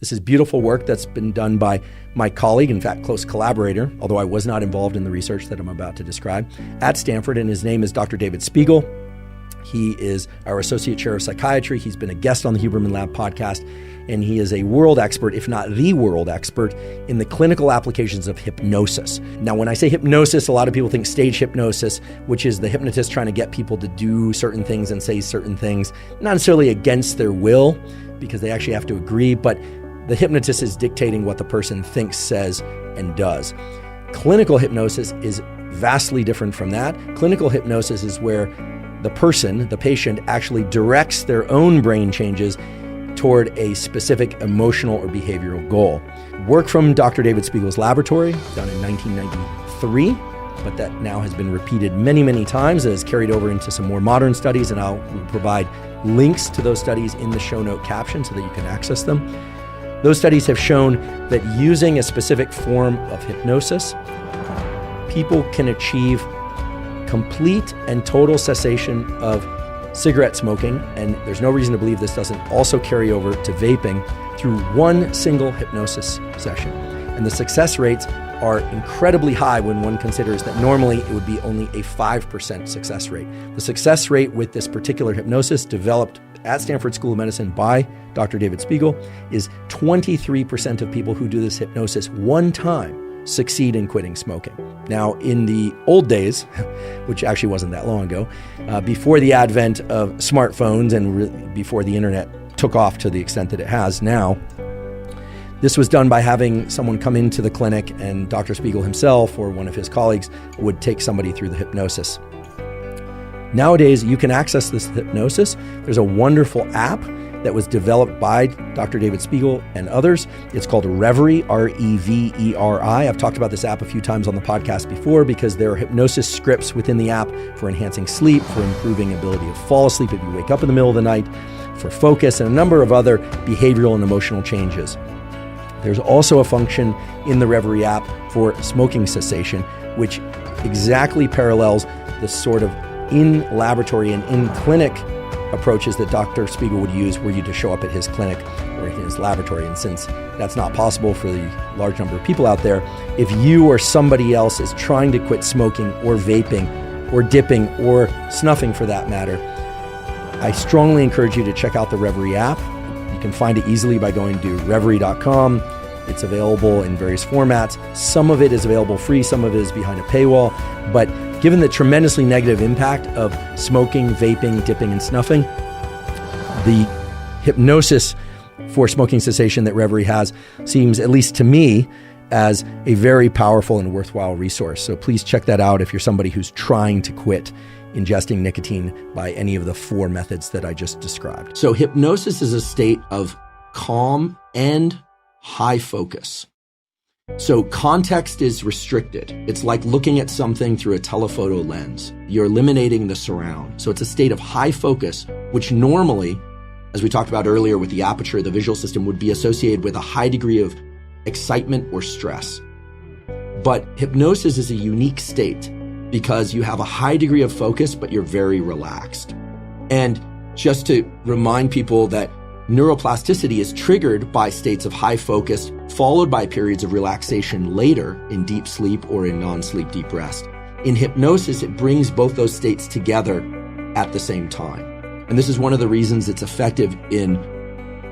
This is beautiful work that's been done by my colleague, in fact, close collaborator, although I was not involved in the research that I'm about to describe, at Stanford, and his name is Dr. David Spiegel. He is our Associate Chair of Psychiatry. He's been a guest on the Huberman Lab podcast, and he is a world expert, if not the world expert, in the clinical applications of hypnosis. Now, when I say hypnosis, a lot of people think stage hypnosis, which is the hypnotist trying to get people to do certain things and say certain things, not necessarily against their will, because they actually have to agree, but the hypnotist is dictating what the person thinks, says, and does. Clinical hypnosis is vastly different from that. Clinical hypnosis is where the person, the patient, actually directs their own brain changes toward a specific emotional or behavioral goal. Work from Dr. David Spiegel's laboratory, done in 1993, but that now has been repeated many, many times. It has carried over into some more modern studies, and I'll provide links to those studies in the show note caption so that you can access them. Those studies have shown that using a specific form of hypnosis, people can achieve complete and total cessation of cigarette smoking, and there's no reason to believe this doesn't also carry over to vaping through one single hypnosis session. And the success rates are incredibly high when one considers that normally it would be only a 5% success rate. The success rate with this particular hypnosis, developed at Stanford School of Medicine by Dr. David Spiegel, is 23% of people who do this hypnosis one time succeed in quitting smoking. Now, in the old days, which actually wasn't that long ago, before the advent of smartphones and before the internet took off to the extent that it has now, this was done by having someone come into the clinic, and Dr. Spiegel himself or one of his colleagues would take somebody through the hypnosis. Nowadays, you can access this hypnosis. There's a wonderful app that was developed by Dr. David Spiegel and others. It's called Reveri, R-E-V-E-R-I. I've talked about this app a few times on the podcast before because there are hypnosis scripts within the app for enhancing sleep, for improving ability to fall asleep if you wake up in the middle of the night, for focus, and a number of other behavioral and emotional changes. There's also a function in the Reveri app for smoking cessation, which exactly parallels the sort of in-laboratory and in-clinic approaches that Dr. Spiegel would use were you to show up at his clinic or in his laboratory. And since that's not possible for the large number of people out there, if you or somebody else is trying to quit smoking or vaping or dipping or snuffing for that matter, I strongly encourage you to check out the Reveri app. You can find it easily by going to reveri.com. It's available in various formats. Some of it is available free, some of it is behind a paywall. But given the tremendously negative impact of smoking, vaping, dipping, and snuffing, the hypnosis for smoking cessation that Reveri has seems, at least to me, as a very powerful and worthwhile resource. So please check that out if you're somebody who's trying to quit ingesting nicotine by any of the 4 methods that I just described. So hypnosis is a state of calm and high focus. So context is restricted. It's like looking at something through a telephoto lens. You're eliminating the surround. So it's a state of high focus, which normally, as we talked about earlier with the aperture, the visual system, would be associated with a high degree of excitement or stress. But hypnosis is a unique state because you have a high degree of focus, but you're very relaxed. And just to remind people that neuroplasticity is triggered by states of high focus, followed by periods of relaxation later in deep sleep or in non-sleep deep rest. In hypnosis, it brings both those states together at the same time. And this is one of the reasons it's effective in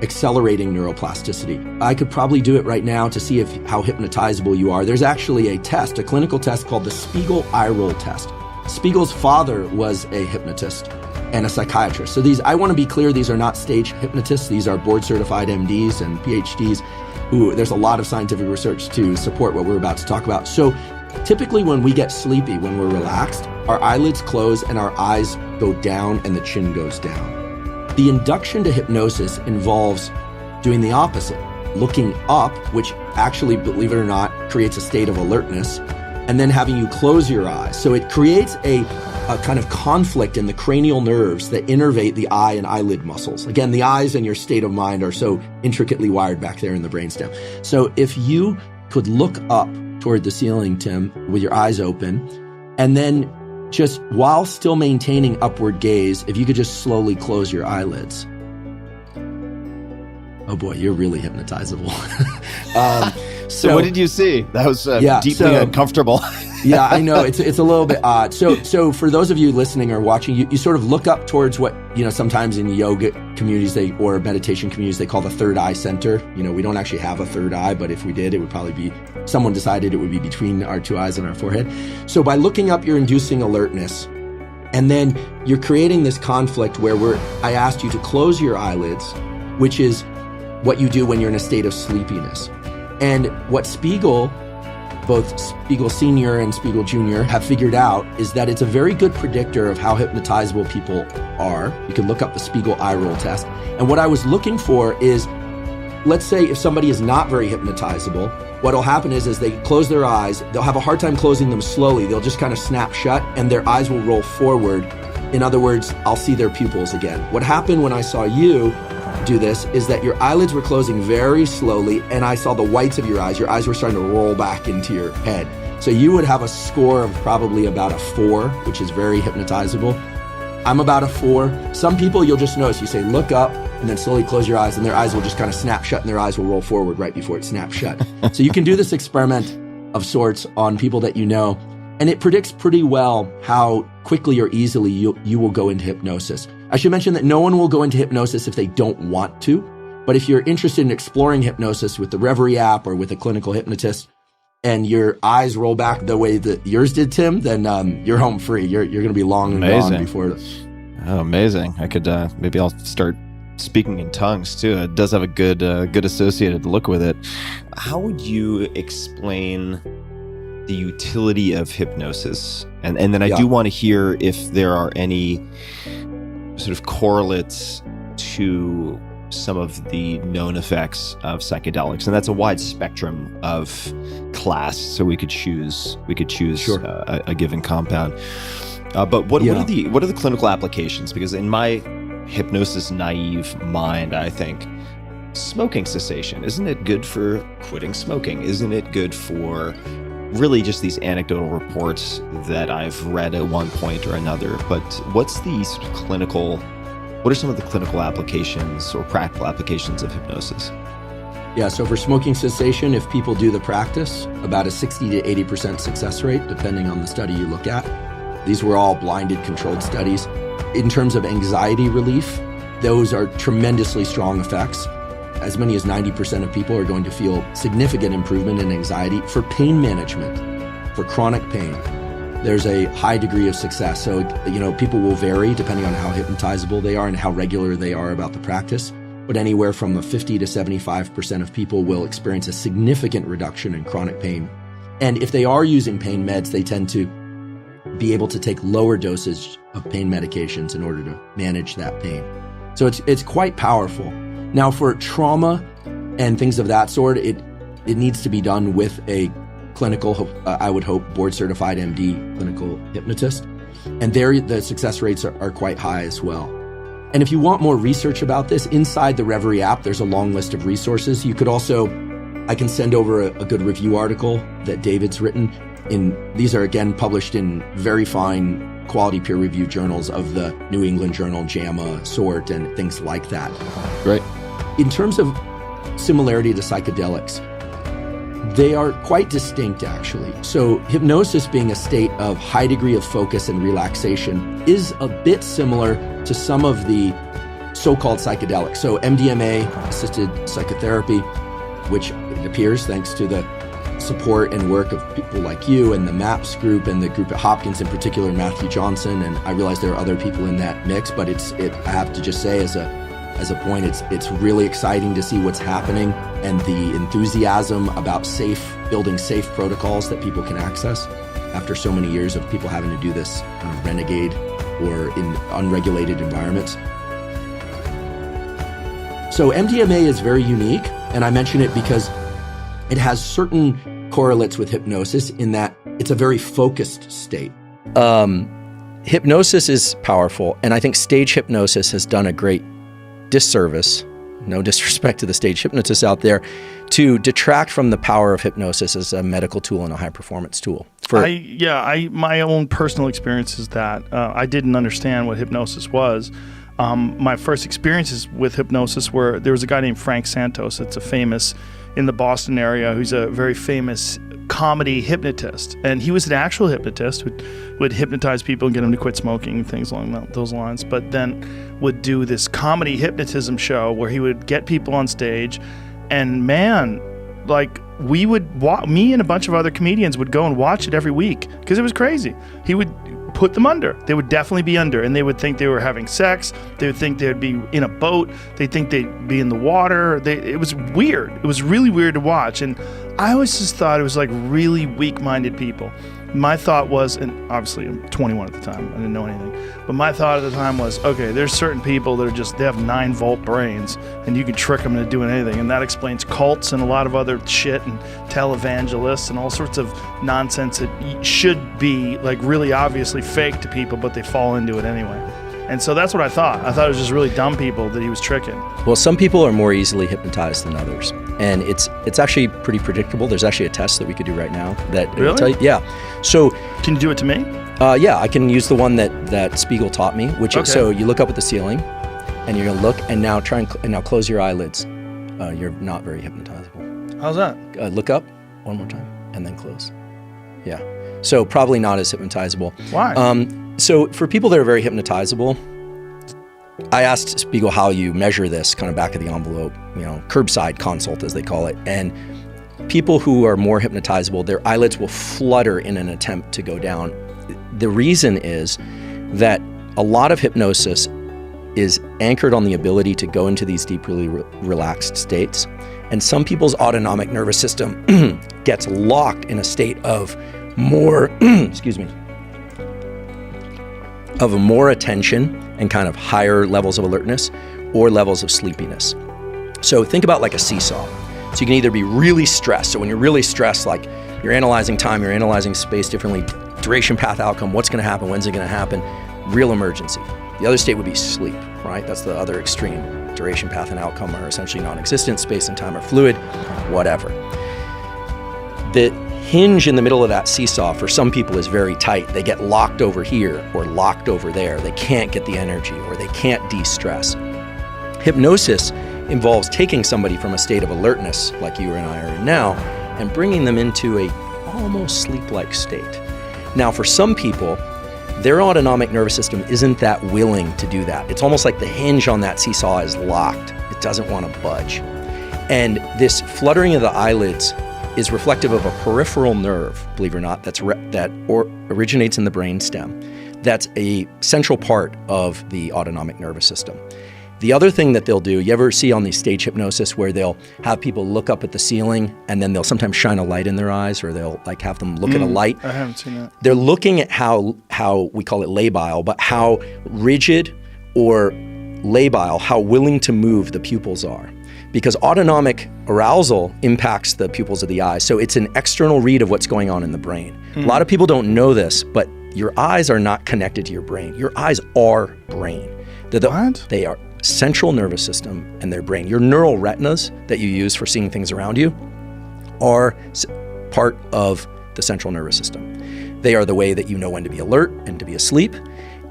accelerating neuroplasticity. I could probably do it right now to see how hypnotizable you are. There's actually a test, a clinical test called the Spiegel eye roll test. Spiegel's father was a hypnotist and a psychiatrist. So I want to be clear, these are not stage hypnotists. These are board certified MDs and PhDs who there's a lot of scientific research to support what we're about to talk about. So typically when we get sleepy, when we're relaxed, our eyelids close and our eyes go down and the chin goes down. The induction to hypnosis involves doing the opposite, looking up, which actually, believe it or not, creates a state of alertness, and then having you close your eyes. So it creates a kind of conflict in the cranial nerves that innervate the eye and eyelid muscles. Again, the eyes and your state of mind are so intricately wired back there in the brainstem. So if you could look up toward the ceiling, Tim, with your eyes open, and then just while still maintaining upward gaze, if you could just slowly close your eyelids. Oh boy, you're really hypnotizable. So what did you see? That was deeply uncomfortable. Yeah, I know. It's a little bit odd. So for those of you listening or watching, you sort of look up towards what, sometimes in yoga communities or meditation communities, they call the third eye center. We don't actually have a third eye, but if we did, it would probably be, someone decided it would be between our two eyes and our forehead. So by looking up, you're inducing alertness. And then you're creating this conflict where I asked you to close your eyelids, which is what you do when you're in a state of sleepiness. And what both Spiegel Senior and Spiegel Junior have figured out is that it's a very good predictor of how hypnotizable people are. You can look up the Spiegel eye roll test. And what I was looking for is, let's say if somebody is not very hypnotizable, what'll happen is as they close their eyes, they'll have a hard time closing them slowly. They'll just kind of snap shut and their eyes will roll forward. In other words, I'll see their pupils again. What happened when I saw you do this is that your eyelids were closing very slowly and I saw the whites of your eyes were starting to roll back into your head. So you would have a score of probably about a 4, which is very hypnotizable. I'm about a 4. Some people you'll just notice, you say look up and then slowly close your eyes and their eyes will just kind of snap shut and their eyes will roll forward right before it snaps shut. So you can do this experiment of sorts on people that you know, and it predicts pretty well how quickly or easily you will go into hypnosis. I should mention that no one will go into hypnosis if they don't want to, but if you're interested in exploring hypnosis with the Reverie app or with a clinical hypnotist and your eyes roll back the way that yours did, Tim, then you're home free. You're going to be long and gone before. Oh, amazing. I could, maybe I'll start speaking in tongues too. It does have a good associated look with it. How would you explain the utility of hypnosis? And then I do want to hear if there are any sort of correlates to some of the known effects of psychedelics, and that's a wide spectrum of class. So we could choose sure. a given compound. But what are the clinical applications? Because in my hypnosis naive mind, I think smoking cessation, isn't it good for quitting smoking? Isn't it good for really just these anecdotal reports that I've read at one point or another? But what are some of the clinical applications or practical applications of hypnosis? Yeah, so for smoking cessation, if people do the practice, about a 60 to 80% success rate, depending on the study you look at. These were all blinded controlled studies. In terms of anxiety relief, those are tremendously strong effects. As many as 90% of people are going to feel significant improvement in anxiety. For pain management, for chronic pain, there's a high degree of success. So, people will vary depending on how hypnotizable they are and how regular they are about the practice. But anywhere from a 50 to 75% of people will experience a significant reduction in chronic pain. And if they are using pain meds, they tend to be able to take lower dosage of pain medications in order to manage that pain. So it's quite powerful. Now, for trauma and things of that sort, it needs to be done with a clinical, I would hope, board-certified MD clinical hypnotist. And there, the success rates are quite high as well. And if you want more research about this, inside the Reverie app, there's a long list of resources. You could also, I can send over a good review article that David's written. These are, again, published in very fine quality peer-reviewed journals of the New England Journal, JAMA sort, and things like that. Great. In terms of similarity to psychedelics, they are quite distinct, actually. So hypnosis, being a state of high degree of focus and relaxation, is a bit similar to some of the so-called psychedelics. So MDMA-assisted psychotherapy, which it appears, thanks to the support and work of people like you and the MAPS group and the group at Hopkins, in particular Matthew Johnson, and I realize there are other people in that mix, but I have to just say as a point, it's really exciting to see what's happening and the enthusiasm about building safe protocols that people can access after so many years of people having to do this kind of renegade or in unregulated environments. So MDMA is very unique, and I mention it because it has certain correlates with hypnosis in that it's a very focused state. Hypnosis is powerful, and I think stage hypnosis has done a great disservice, no disrespect to the stage hypnotists out there, to detract from the power of hypnosis as a medical tool and a high-performance tool. My own personal experience is that I didn't understand what hypnosis was my first experiences with hypnosis were, there was a guy named Frank Santos. It's a famous, in the Boston area, who's a very famous comedy hypnotist. And he was an actual hypnotist who would hypnotize people and get them to quit smoking and things along those lines, but then would do this comedy hypnotism show where he would get people on stage, and man, like, we would me and a bunch of other comedians would go and watch it every week because it was crazy. He would put them under. They would definitely be under, and they would think they were having sex. They would think they'd be in a boat. They'd think they'd be in the water. It was weird. It was really weird to watch, and I always just thought it was like really weak-minded people. My thought was, and obviously I'm 21 at the time, I didn't know anything, but my thought at the time was, okay, there's certain people that are just, they have 9-volt brains, and you can trick them into doing anything, and that explains cults and a lot of other shit, and televangelists and all sorts of nonsense that should be like really obviously fake to people, but they fall into it anyway. And so that's what I thought. I thought it was just really dumb people that he was tricking. Well, some people are more easily hypnotized than others. And it's actually pretty predictable. There's actually a test that we could do right now that will tell you. Yeah. So can you do it to me? Yeah, I can use the one that Spiegel taught me, which is, so you look up at the ceiling and you're gonna look, and now now close your eyelids. You're not very hypnotizable. How's that? Look up one more time and then close. Yeah. So probably not as hypnotizable. Why? So for people that are very hypnotizable, I asked Spiegel how you measure this kind of back of the envelope, curbside consult as they call it. And people who are more hypnotizable, their eyelids will flutter in an attempt to go down. The reason is that a lot of hypnosis is anchored on the ability to go into these deeply relaxed states. And some people's autonomic nervous system gets locked in a state of more, of more attention and kind of higher levels of alertness or levels of sleepiness. So think about like a seesaw. So you can either be really stressed. So when you're really stressed, like you're analyzing time, you're analyzing space differently, duration, path, outcome, what's gonna happen, when's it gonna happen, real emergency. The other state would be sleep, right? That's the other extreme. Duration, path, and outcome are essentially non-existent, space and time are fluid, whatever. The hinge in the middle of that seesaw for some people is very tight. They get locked over here or locked over there. They can't get the energy or they can't de-stress. Hypnosis involves taking somebody from a state of alertness, like you and I are in now, and bringing them into a almost sleep-like state. Now, for some people, their autonomic nervous system isn't that willing to do that. It's almost like the hinge on that seesaw is locked. It doesn't want to budge. And this fluttering of the eyelids is reflective of a peripheral nerve, believe it or not, that originates in the brain stem. That's a central part of the autonomic nervous system. The other thing that they'll do, you ever see on these stage hypnosis where they'll have people look up at the ceiling and then they'll sometimes shine a light in their eyes, or they'll like have them look at a light? I haven't seen that. They're looking at how we call it labile, but how rigid or labile, how willing to move the pupils are. Because autonomic arousal impacts the pupils of the eyes. So it's an external read of what's going on in the brain. A lot of people don't know this, but your eyes are not connected to your brain. Your eyes are brain. What? They are central nervous system and their brain. Your neural retinas that you use for seeing things around you are part of the central nervous system. They are the way that you know when to be alert and to be asleep.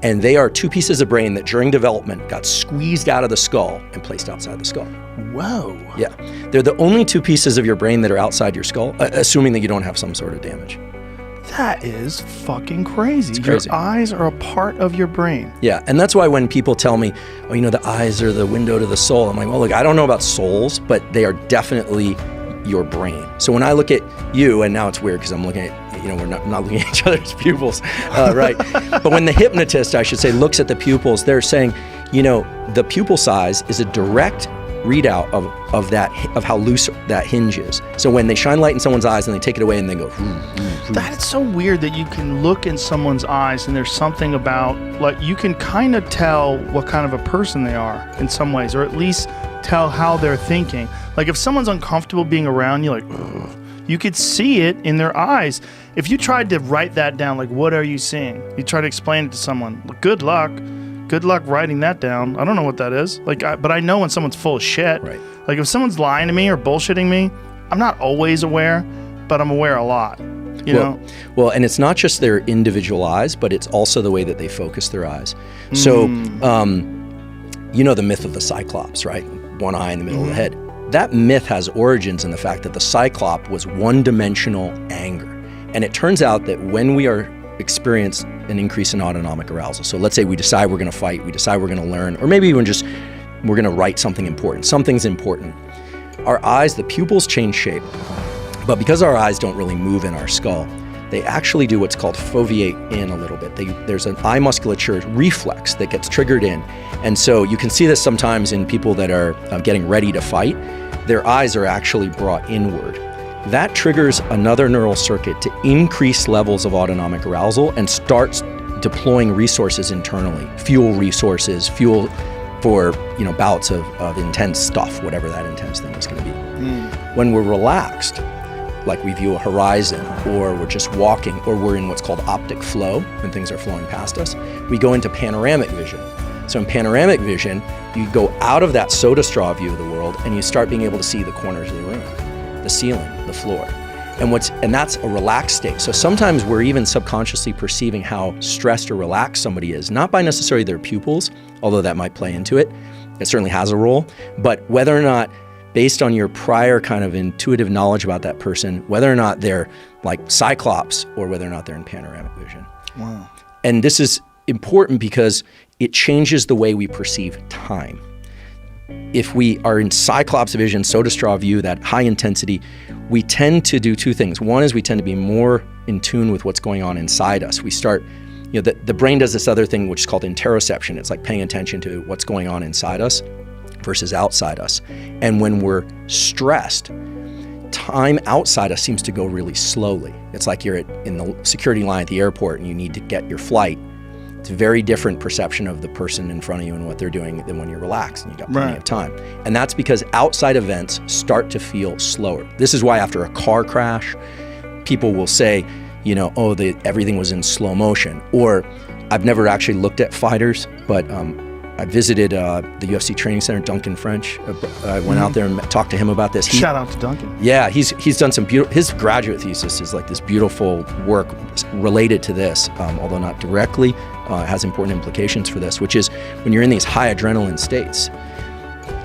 And they are two pieces of brain that during development got squeezed out of the skull and placed outside the skull. Whoa. Yeah. They're the only two pieces of your brain that are outside your skull, assuming that you don't have some sort of damage. That is fucking crazy. It's crazy. Your eyes are a part of your brain. Yeah, and that's why when people tell me, oh, the eyes are the window to the soul, I'm like, well, look, I don't know about souls, but they are definitely your brain. So when I look at you, and now it's weird because I'm looking at, we're not looking at each other's pupils, right? But when the hypnotist, I should say, looks at the pupils, they're saying, the pupil size is a direct readout of how loose that hinge is. So when they shine light in someone's eyes and they take it away and they go, That's so weird that you can look in someone's eyes and there's something about, like, you can kind of tell what kind of a person they are in some ways, or at least tell how they're thinking. Like if someone's uncomfortable being around you, like, ugh, you could see it in their eyes. If you tried to write that down, like, what are you seeing? You try to explain it to someone. Good luck. Good luck writing that down. I don't know what that is. But I know when someone's full of shit. Right. Like if someone's lying to me or bullshitting me, I'm not always aware, but I'm aware a lot. You know? Well, and it's not just their individual eyes, but it's also the way that they focus their eyes. So You know the myth of the Cyclops, right? One eye in the middle of the head. That myth has origins in the fact that the Cyclops was one-dimensional anger. And it turns out that when we experience an increase in autonomic arousal, so let's say we decide we're going to fight, we decide we're going to learn, or maybe even just we're going to write something important. Something's important. Our eyes, the pupils change shape. But because our eyes don't really move in our skull, they actually do what's called foveate in a little bit. There's an eye musculature reflex that gets triggered in. And so you can see this sometimes in people that are getting ready to fight. Their eyes are actually brought inward. That triggers another neural circuit to increase levels of autonomic arousal and starts deploying resources internally, fuel resources, fuel for bouts of intense stuff, whatever that intense thing is going to be. When we're relaxed, like we view a horizon, or we're just walking, or we're in what's called optic flow, when things are flowing past us, we go into panoramic vision. So in panoramic vision, you go out of that soda straw view of the world and you start being able to see the corners of the room, the ceiling, the floor. And that's a relaxed state. So sometimes we're even subconsciously perceiving how stressed or relaxed somebody is, not by necessarily their pupils, although that might play into it. It certainly has a role, but whether or not, based on your prior kind of intuitive knowledge about that person, whether or not they're like Cyclops or whether or not they're in panoramic vision. Wow. And this is important because it changes the way we perceive time. If we are in Cyclops vision, soda straw view, that high intensity, we tend to do two things. One is we tend to be more in tune with what's going on inside us. We start, the brain does this other thing which is called interoception. It's like paying attention to what's going on inside us versus outside us. And when we're stressed, time outside us seems to go really slowly. It's like you're in the security line at the airport and you need to get your flight. It's a very different perception of the person in front of you and what they're doing than when you're relaxed and you got plenty of time. And that's because outside events start to feel slower. This is why after a car crash, people will say, everything was in slow motion. Or I've never actually looked at fighters, but I visited the UFC training center, Duncan French. I went out there and talked to him about this. Shout out to Duncan. Yeah, he's done some beautiful, his graduate thesis is like this beautiful work related to this, although not directly, has important implications for this, which is when you're in these high adrenaline states,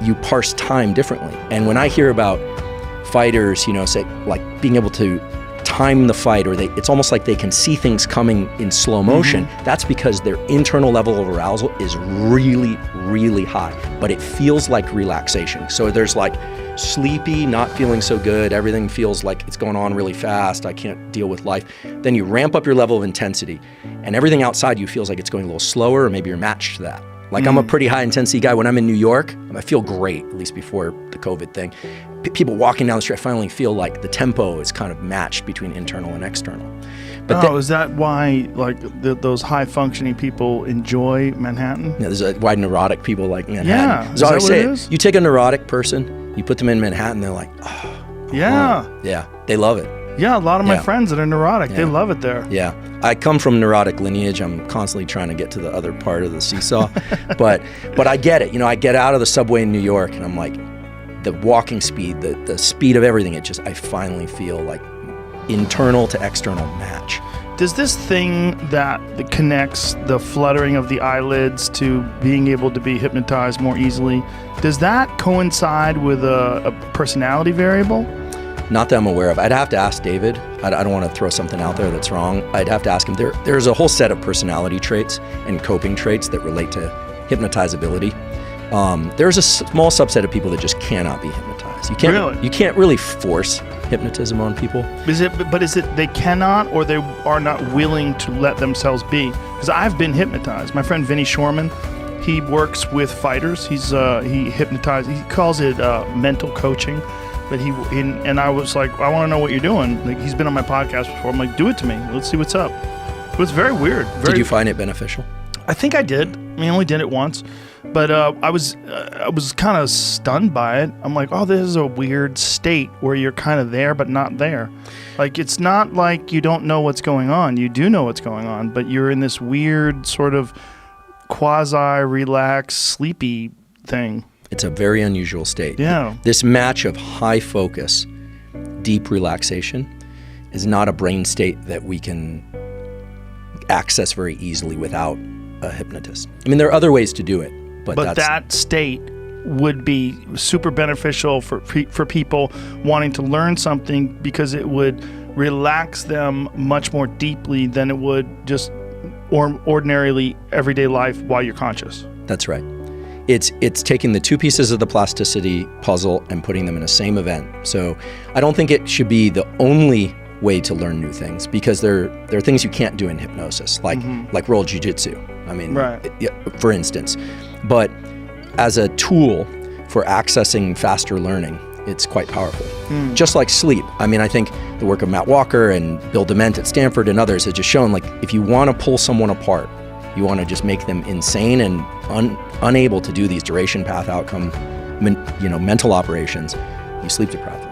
you parse time differently. And when I hear about fighters, say like being able to time the fight, or it's almost like they can see things coming in slow motion. That's because their internal level of arousal is really, really high, but it feels like relaxation. So there's like sleepy, not feeling so good, everything feels like it's going on really fast, I can't deal with life. Then you ramp up your level of intensity, and everything outside you feels like it's going a little slower, or maybe you're matched to that. Like I'm a pretty high intensity guy. When I'm in New York, I feel great, at least before the COVID thing. People walking down the street, I finally feel like the tempo is kind of matched between internal and external. But is that why those high functioning people enjoy Manhattan? Yeah, there's why neurotic people like Manhattan. Yeah, is that what it is? You take a neurotic person, you put them in Manhattan, they're like, yeah, they love it. Yeah, a lot of my friends that are neurotic, they love it there. Yeah, I come from neurotic lineage. I'm constantly trying to get to the other part of the seesaw, but I get it. I get out of the subway in New York, and I'm like, the walking speed, the speed of everything. I finally feel like internal to external match. Does this thing that connects the fluttering of the eyelids to being able to be hypnotized more easily, does that coincide with a personality variable? Not that I'm aware of. I'd have to ask David. I don't want to throw something out there that's wrong. I'd have to ask him. There's a whole set of personality traits and coping traits that relate to hypnotizability. There's a small subset of people that just cannot be hypnotized. You can't really force hypnotism on people. Is it they cannot, or they are not willing to let themselves be? Because I've been hypnotized. My friend Vinny Shorman, he works with fighters. He hypnotized. He calls it mental coaching. But and I was like, I want to know what you're doing. Like, he's been on my podcast before. I'm like, do it to me. Let's see what's up. It was very weird. Did you find it beneficial? I think I did. I only did it once, but I was kind of stunned by it. I'm like, oh, this is a weird state where you're kind of there but not there. Like, it's not like you don't know what's going on. You do know what's going on, but you're in this weird sort of quasi-relaxed, sleepy thing. It's a very unusual state. Yeah. This match of high focus, deep relaxation is not a brain state that we can access very easily without a hypnotist. There are other ways to do it, But that state would be super beneficial for people wanting to learn something, because it would relax them much more deeply than it would just ordinarily everyday life while you're conscious. That's right. It's taking the two pieces of the plasticity puzzle and putting them in a same event. So I don't think it should be the only way to learn new things, because there are things you can't do in hypnosis, like roll jiu-jitsu. I mean, for instance. But as a tool for accessing faster learning, it's quite powerful. Just like sleep. I mean, I think the work of Matt Walker and Bill Dement at Stanford and others has just shown, like, if you want to pull someone apart, you want to just make them insane and unable to do these duration path outcome, mental operations, you sleep deprive them.